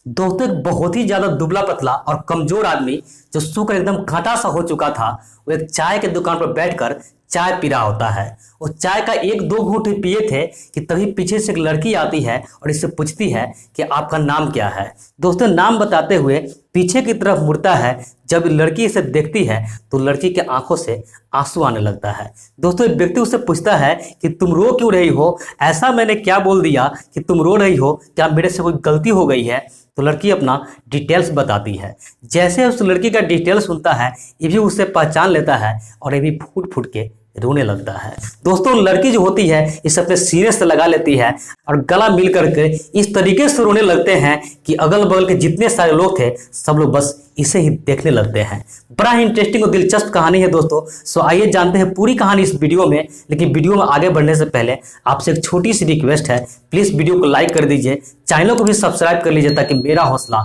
दोस्तों एक बहुत ही ज्यादा दुबला पतला और कमजोर आदमी जो सूख एकदम कांटा सा हो चुका था। वो एक चाय की दुकान पर बैठकर चाय पी रहा होता है। वो चाय का एक दो घूंट ही पिए थे कि तभी पीछे से एक लड़की आती है और इससे पूछती है कि आपका नाम क्या है। दोस्तों नाम बताते हुए पीछे की तरफ मुड़ता है। जब लड़की इसे देखती है तो लड़की के आंखों से आंसू आने लगता है। दोस्तों एक व्यक्ति उससे पूछता है कि तुम रो क्यों रही हो, ऐसा मैंने क्या बोल दिया कि तुम रो रही हो, क्या मेरे से कोई गलती हो गई है। तो लड़की अपना डिटेल्स बताती है। जैसे उस लड़की का डिटेल्स सुनता है ये भी उससे पहचान लेता है और ये भी फूट फूट के रोने लगता है। दोस्तों लड़की जो होती है इसे अपने सीने से लगा लेती है और गला मिल करके इस तरीके से रोने लगते हैं कि अगल बगल के जितने सारे लोग थे सब लोग बस इसे ही देखने लगते हैं। बड़ा ही इंटरेस्टिंग और दिलचस्प कहानी है दोस्तों। सो आइए जानते हैं पूरी कहानी इस वीडियो में। लेकिन वीडियो में आगे बढ़ने से पहले आपसे एक छोटी सी रिक्वेस्ट है, प्लीज वीडियो को लाइक कर दीजिए, चैनल को भी सब्सक्राइब कर लीजिए ताकि मेरा हौसला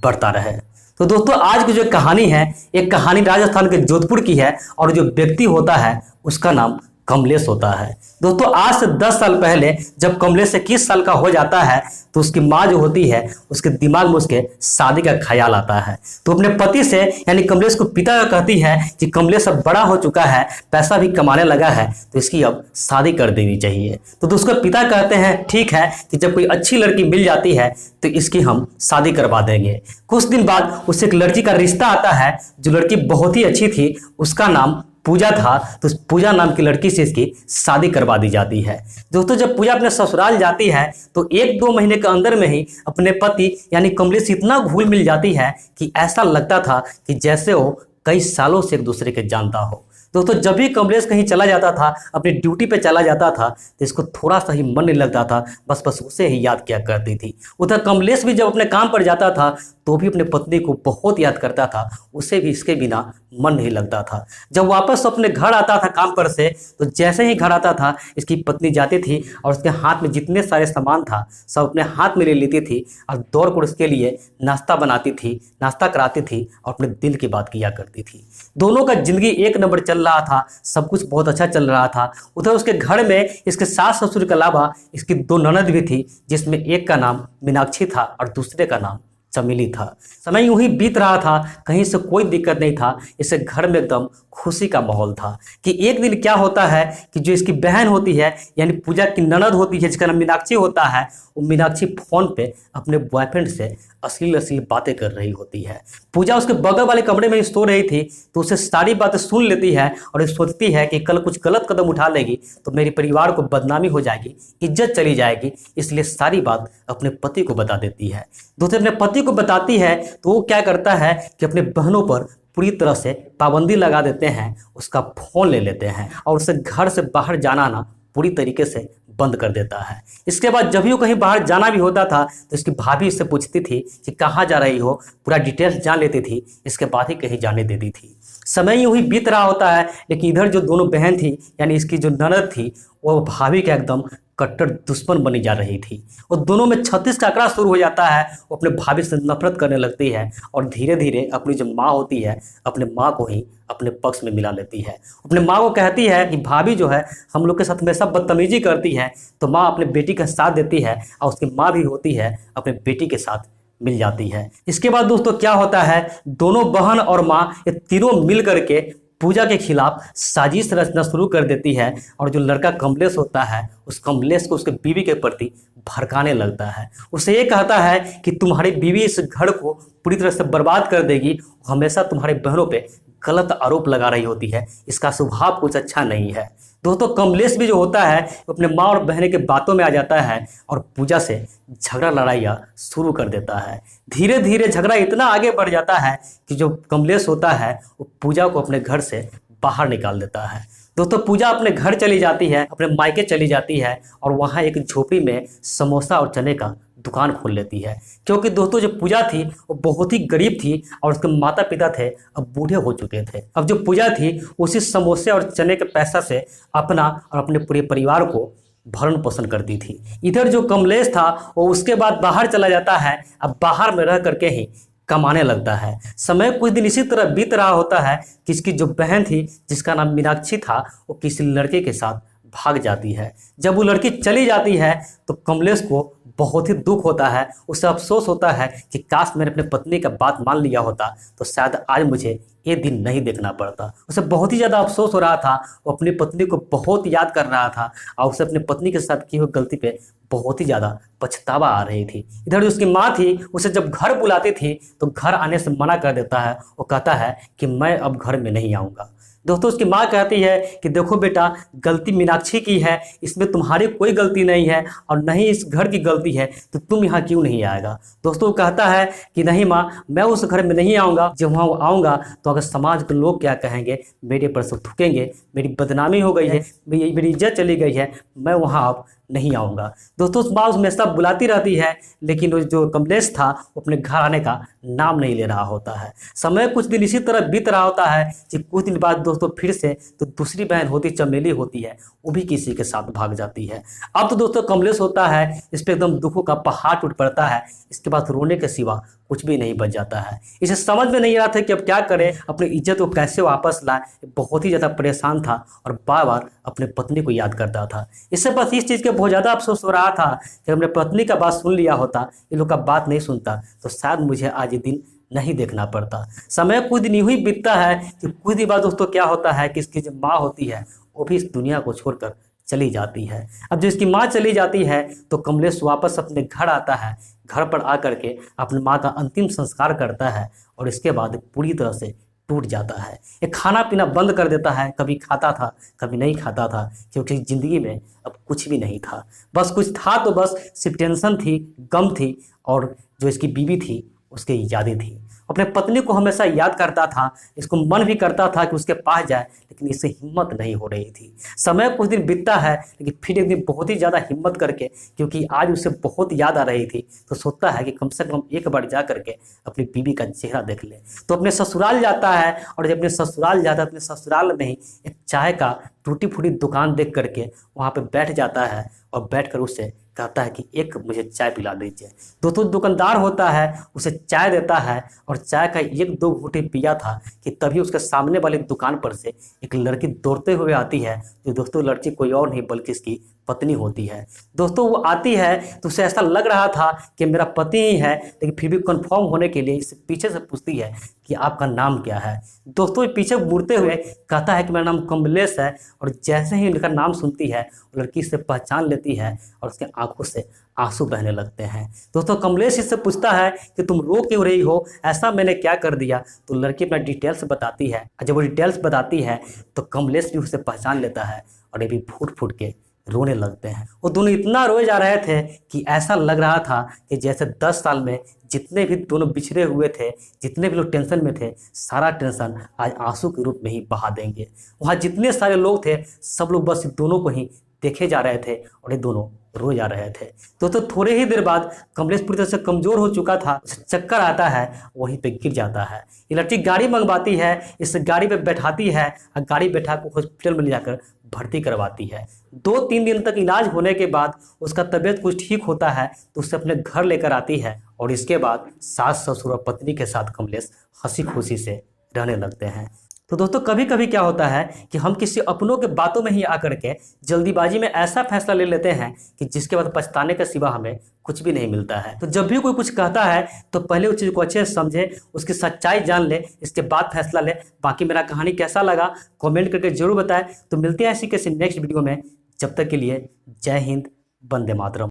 बढ़ता रहे। तो दोस्तों आज की जो कहानी है एक कहानी राजस्थान के जोधपुर की है और जो व्यक्ति होता है उसका नाम कमलेश होता है। दोस्तों आज से 10 साल पहले जब कमलेश 21 साल का हो जाता है तो उसकी माँ जो होती है उसके दिमाग में उसके शादी का ख्याल आता है। तो अपने पति से यानी कमलेश को पिता कहती है कि कमलेश अब बड़ा हो चुका है, पैसा भी कमाने लगा है, तो इसकी अब शादी कर देनी चाहिए। तो उसके पिता कहते हैं ठीक है कि जब कोई अच्छी लड़की मिल जाती है तो इसकी हम शादी करवा देंगे। कुछ दिन बाद उससे एक लड़की का रिश्ता आता है। जो लड़की बहुत ही अच्छी थी, उसका नाम पूजा था। तो पूजा नाम की लड़की से इसकी शादी करवा दी जाती है। दोस्तों जब पूजा अपने ससुराल जाती है तो एक दो महीने के अंदर में ही अपने पति यानी कमलेश इतना घुल मिल जाती है कि ऐसा लगता था कि जैसे वो कई सालों से एक दूसरे के जानता हो। दोस्तों जब भी कमलेश कहीं चला जाता था, अपनी ड्यूटी पे चला जाता था, तो इसको थोड़ा सा ही मन नहीं लगता था, बस उसे ही याद किया करती थी। उधर कमलेश भी जब अपने काम पर जाता था तो भी अपने पत्नी को बहुत याद करता था, उसे भी इसके बिना मन नहीं लगता था। जब वापस अपने घर आता था काम पर से तो जैसे ही घर आता था इसकी पत्नी जाती थी और उसके हाथ में जितने सारे सामान था सब अपने हाथ में ले लेती थी और दौड़ कर उसके लिए नाश्ता बनाती थी, नाश्ता कराती थी और अपने दिल की बात किया करती थी। दोनों का जिंदगी एक नंबर चल रहा था, सब कुछ बहुत अच्छा चल रहा था। उधर उसके घर में इसके सास ससुर के अलावा इसकी दो ननद भी थी, जिसमें एक का नाम मीनाक्षी था और दूसरे का नाम चमेली था। समय यूं ही बीत रहा था, कहीं से कोई दिक्कत नहीं था। इसे घर में एकदम खुशी का माहौल था कि एक दिन क्या होता है कि जो इसकी बहन होती है यानी पूजा की ननद होती है जिसका नाम मीनाक्षी होता है, वो मीनाक्षी फोन पे अपने बॉयफ्रेंड से अश्लील बातें कर रही होती है। पूजा उसके बगल वाले कमरे में सो रही थी तो उसे सारी बातें सुन लेती है और ये सोचती है कि कल कुछ गलत कदम उठा लेगी तो मेरे परिवार को बदनामी हो जाएगी, इज्जत चली जाएगी, इसलिए सारी बात अपने पति को बता देती है। दोस्तों अपने पति को बताती है तो वो क्या करता है कि अपने बहनों पर पूरी तरह से पाबंदी लगा देते हैं, उसका फोन ले लेते हैं और उसे घर से बाहर जाना ना पूरी तरीके से बंद कर देता है। इसके बाद जब भी वो कहीं बाहर जाना भी होता था तो इसकी भाभी इससे पूछती थी कि कहाँ जा रही हो, पूरा डिटेल्स जान लेती थी, इसके बाद ही कहीं जाने देती थी। समय यूं ही बीत रहा होता है लेकिन इधर जो दोनों बहन थी यानी इसकी जो ननद थी वो भाभी का एकदम कट्टर दुश्मन बनी जा रही थी। और दोनों में 36 का आंकड़ा शुरू हो जाता है। वो अपने भाभी से नफरत करने लगती है और धीरे धीरे अपनी जो माँ होती है अपने माँ को ही अपने पक्ष में मिला लेती है। अपने माँ को कहती है कि भाभी जो है हम लोग के साथ हमेशा बदतमीजी करती है। तो माँ अपने बेटी का साथ देती है और उसकी माँ भी होती है अपने बेटी के साथ मिल जाती है। इसके बाद दोस्तों क्या होता है, दोनों बहन और माँ ये तीनों मिल करके पूजा के खिलाफ साजिश रचना शुरू कर देती है और जो लड़का कमलेश होता है उस कमलेश को उसके बीवी के प्रति भड़काने लगता है। उसे ये कहता है कि तुम्हारी बीवी इस घर को पूरी तरह से बर्बाद कर देगी, हमेशा तुम्हारे बहनों पे गलत आरोप लगा रही होती है, इसका स्वभाव कुछ अच्छा नहीं है। दोस्तों कमलेश भी जो होता है वो अपने माँ और बहन के बातों में आ जाता है और पूजा से झगड़ा लड़ाइयाँ शुरू कर देता है। धीरे धीरे झगड़ा इतना आगे बढ़ जाता है कि जो कमलेश होता है वो पूजा को अपने घर से बाहर निकाल देता है। दोस्तों पूजा अपने घर चली जाती है, अपने मायके चली जाती है और वहाँ एक झोपड़ी में समोसा और चने का दुकान खोल लेती है। क्योंकि दोस्तों जो पूजा थी वो बहुत ही गरीब थी और उसके माता पिता थे अब बूढ़े हो चुके थे। अब जो पूजा थी उसी समोसे और चने के पैसा से अपना और अपने पूरे परिवार को भरण पोषण करती थी। इधर जो कमलेश था वो उसके बाद बाहर चला जाता है, अब बाहर में रह करके ही कमाने लगता है। समय कुछ दिन इसी तरह बीत रहा होता है कि इसकी जो बहन थी जिसका नाम मीनाक्षी था वो किसी लड़के के साथ भाग जाती है। जब वो लड़की चली जाती है तो कमलेश को बहुत ही दुख होता है, उसे अफसोस होता है कि काश मैंने अपने पत्नी का बात मान लिया होता तो शायद आज मुझे ये दिन नहीं देखना पड़ता। उसे बहुत ही ज़्यादा अफसोस हो रहा था, वो अपनी पत्नी को बहुत याद कर रहा था और उसे अपनी पत्नी के साथ की हुई गलती पे बहुत ही ज़्यादा पछतावा आ रही थी। इधर जो उसकी माँ थी उसे जब घर बुलाती थी तो घर आने से मना कर देता है। वो कहता है कि मैं अब घर में नहीं आऊँगा। दोस्तों उसकी माँ कहती है कि देखो बेटा, गलती मीनाक्षी की है, इसमें तुम्हारी कोई गलती नहीं है और नहीं इस घर की गलती है, तो तुम यहाँ क्यों नहीं आएगा। दोस्तों कहता है कि नहीं माँ, मैं उस घर में नहीं आऊँगा। जब वहाँ आऊँगा तो अगर समाज के लोग क्या कहेंगे, मेरे पर सब थूकेंगे, मेरी बदनामी हो गई है, मेरी इज्जत चली गई है, मैं वहाँ अब नहीं आऊँगा। दोस्तों उस माँ हमेशा बुलाती रहती है, लेकिन वो जो कमलेश था वो अपने घर आने का नाम नहीं ले रहा होता है। समय कुछ दिन इसी तरह बीत रहा होता है कि कुछ दिन बाद दोस्तों फिर से तो दूसरी बहन होती चमेली होती है, वो भी किसी के साथ भाग जाती है। अब तो दोस्तों कमलेश होता है, इस पर एकदम दुखों का पहाड़ टूट पड़ता है। इसके बाद रोने के सिवा कुछ भी नहीं बच जाता है। इसे समझ में नहीं आ रहा था कि अब क्या करे, अपनी इज्जत को कैसे वापस लाए। बहुत ही ज़्यादा परेशान था और बार बार अपने पत्नी को याद करता था। इससे बस इस चीज़ के बहुत ज़्यादा अफसोस हो रहा था कि अपने पत्नी का बात सुन लिया होता, ये लोग का बात नहीं सुनता तो शायद मुझे आज ये दिन नहीं देखना पड़ता। समय कुछ दिन यूं ही बीतता है कि कुछ दिन बाद दोस्तों क्या होता है कि इसकी जो माँ होती है वो भी इस दुनिया को छोड़कर चली जाती है। अब जो इसकी माँ चली जाती है तो कमलेश वापस अपने घर आता है। घर पर आकर के अपनी माँ का अंतिम संस्कार करता है और इसके बाद पूरी तरह से टूट जाता है। ये खाना पीना बंद कर देता है, कभी खाता था कभी नहीं खाता था, क्योंकि ज़िंदगी में अब कुछ भी नहीं था। बस कुछ था तो बस सिर्फ टेंशन थी, गम थी और जो इसकी बीवी थी उसकी यादें थी। अपने पत्नी को हमेशा याद करता था, इसको मन भी करता था कि उसके पास जाए, लेकिन इससे हिम्मत नहीं हो रही थी। समय कुछ दिन बीतता है, लेकिन फिर एक दिन बहुत ही ज़्यादा हिम्मत करके, क्योंकि आज उसे बहुत याद आ रही थी, तो सोचता है कि कम से कम एक बार जा करके अपनी बीवी का चेहरा देख ले। तो अपने ससुराल जाता है और जब अपने ससुराल जाता है, अपने ससुराल में ही एक चाय का टूटी फूटी दुकान देख करके वहाँ पे बैठ जाता है और बैठकर उसे कहता है कि एक मुझे चाय पिला दीजिए। दोस्तों दुकानदार होता है, उसे चाय देता है और चाय का एक दो घूंटे पिया था कि तभी उसके सामने वाली दुकान पर से एक लड़की दौड़ते हुए आती है, जो दोस्तों लड़की कोई और नहीं बल्कि इसकी पत्नी होती है। दोस्तों वो आती है तो उसे ऐसा लग रहा था कि मेरा पति ही है, लेकिन फिर भी कंफर्म होने के लिए इसे पीछे से पूछती है कि आपका नाम क्या है। दोस्तों ये पीछे मुड़ते हुए कहता है कि मेरा नाम कमलेश है और जैसे ही उनका नाम सुनती है लड़की से पहचान लेती है और उसके आंखों से आंसू बहने लगते हैं। दोस्तों कमलेश इससे पूछता है कि तुम रो क्यों रही हो, ऐसा मैंने क्या कर दिया। तो लड़की अपना डिटेल्स बताती है और जब वो डिटेल्स बताती है तो कमलेश भी उसे पहचान लेता है और ये भी फूट फूट के रोने लगते हैं। वो दोनों इतना रोए जा रहे थे कि ऐसा लग रहा था कि जैसे 10 साल में जितने भी दोनों बिछड़े हुए थे, जितने भी लोग टेंशन में थे, सारा टेंशन आज आंसू के रूप में ही बहा देंगे। वहाँ जितने सारे लोग थे सब लोग बस दोनों को ही देखे जा रहे थे और ये दोनों रो जा रहे थे। तो थोड़े ही देर बाद कमलेश पूरी तरह से कमजोर हो चुका था, उसे चक्कर आता है, वहीं पे गिर जाता है। ये लड़की गाड़ी मंगवाती है, इस गाड़ी पे बैठाती है और गाड़ी बैठा कर हॉस्पिटल में ले जाकर भर्ती करवाती है। 2-3 दिन तक इलाज होने के बाद उसका तबीयत कुछ ठीक होता है तो उसे अपने घर लेकर आती है और इसके बाद सास ससुर और पत्नी के साथ कमलेश हंसी खुशी से रहने लगते हैं। तो दोस्तों कभी कभी क्या होता है कि हम किसी अपनों के बातों में ही आकर के जल्दीबाजी में ऐसा फैसला ले लेते हैं कि जिसके बाद पछताने के सिवा हमें कुछ भी नहीं मिलता है। तो जब भी कोई कुछ कहता है तो पहले उस चीज़ को अच्छे से समझे, उसकी सच्चाई जान ले, इसके बाद फैसला ले। बाकी मेरा कहानी कैसा लगा कमेंट करके जरूर बताएं। तो मिलते हैं ऐसी किसी नेक्स्ट वीडियो में, जब तक के लिए जय हिंद, वंदे मातरम।